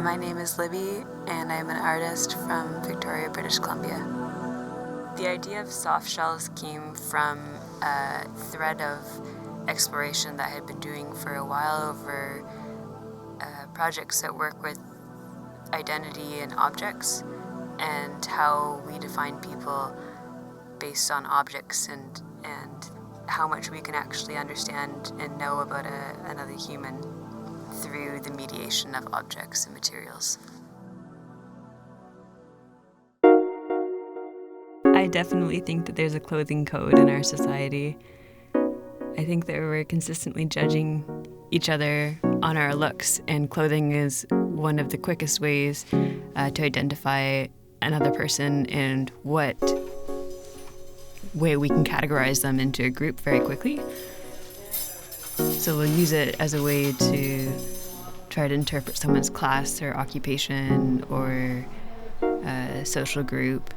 My name is Libby, and I'm an artist from Victoria, British Columbia. The idea of soft shells came from a thread of exploration that I had been doing for a while over projects that work with identity and objects and how we define people based on objects and how much we can actually understand and know about another human through the mediation of objects and materials. I definitely think that there's a clothing code in our society. I think that we're consistently judging each other on our looks, and clothing is one of the quickest ways to identify another person and what way we can categorize them into a group very quickly. So we'll use it as a way to try to interpret someone's class or occupation or social group.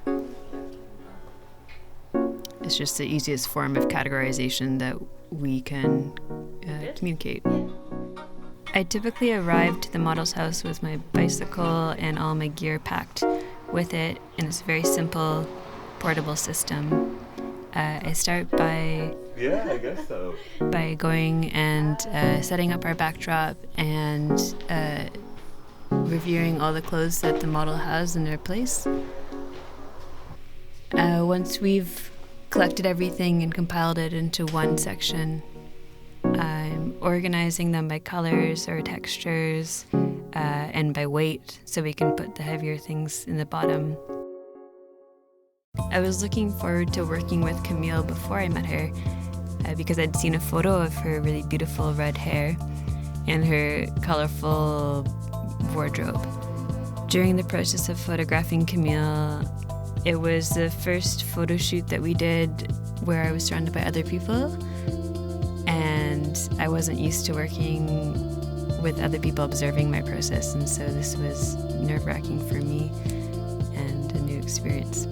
It's just the easiest form of categorization that we can communicate. I typically arrive to the model's house with my bicycle and all my gear packed with it, and it's a very simple, portable system. I start by going and setting up our backdrop and reviewing all the clothes that the model has in their place. Once we've collected everything and compiled it into one section, I'm organizing them by colors or textures and by weight so we can put the heavier things in the bottom. I was looking forward to working with Camille before I met her because I'd seen a photo of her really beautiful red hair and her colorful wardrobe. During the process of photographing Camille, it was the first photo shoot that we did where I was surrounded by other people, and I wasn't used to working with other people observing my process, and so this was nerve-wracking for me and a new experience.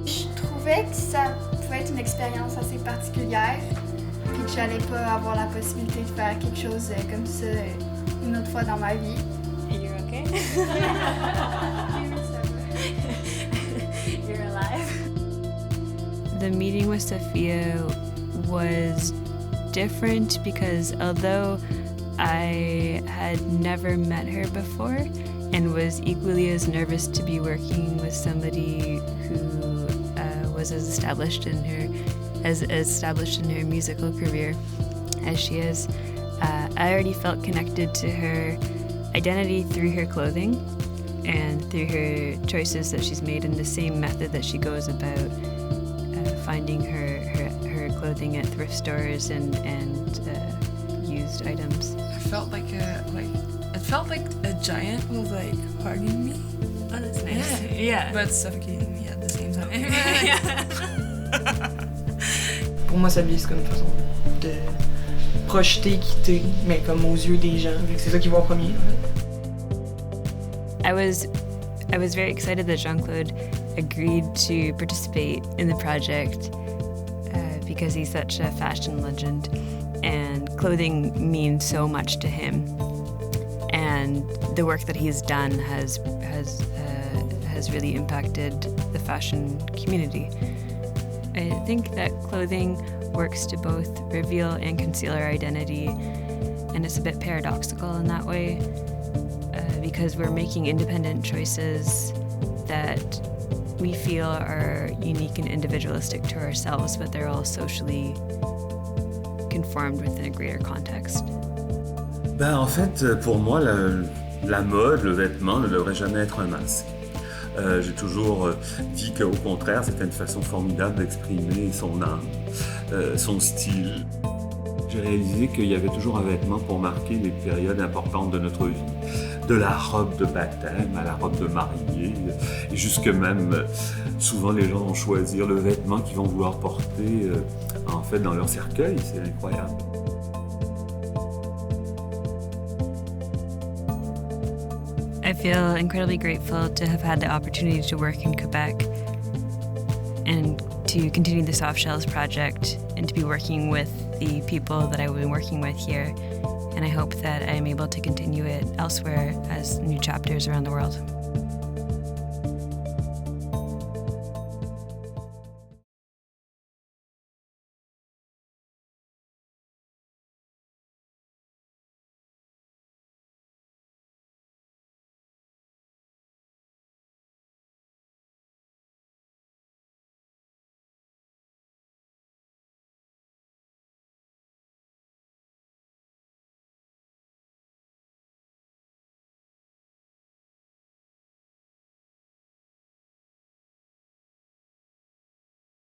Je trouvais que ça pouvait être une expérience assez particulière, puis que j'allais pas avoir la possibilité de faire quelque chose comme ça une autre fois dans ma vie. You're okay? You're alive. The meeting with Sophia was different because although I had never met her before and was equally as nervous to be working with somebody who was as established in her musical career as she is, I already felt connected to her identity through her clothing and through her choices that she's made in the same method that she goes about finding her clothing at thrift stores and used items. I felt like a giant was like hugging me. Oh, that's nice. Yeah. But suffocating me at the same time. Pour moi, s'habiller, c'est comme une façon de projeter, quitter, mais comme aux yeux des gens, vu que c'est ça qu'ils voient en premier. I was very excited that Jean-Claude agreed to participate in the project because he's such a fashion legend and clothing means so much to him. And the work that he's done has really impacted the fashion community. I think that clothing works to both reveal and conceal our identity, and it's a bit paradoxical in that way because we're making independent choices that we feel are unique and individualistic to ourselves, but they're all socially conformed within a greater context. En fait, pour moi, la mode, le vêtement ne devrait jamais être un masque. J'ai toujours dit qu'au contraire, c'était une façon formidable d'exprimer son âme, son style. J'ai réalisé qu'il y avait toujours un vêtement pour marquer les périodes importantes de notre vie. De la robe de baptême à la robe de mariée, et jusque même, souvent les gens vont choisir le vêtement qu'ils vont vouloir porter en fait dans leur cercueil, c'est incroyable. I feel incredibly grateful to have had the opportunity to work in Quebec and to continue the Soft Shells project and to be working with the people that I've been working with here and I hope that I'm able to continue it elsewhere as new chapters around the world.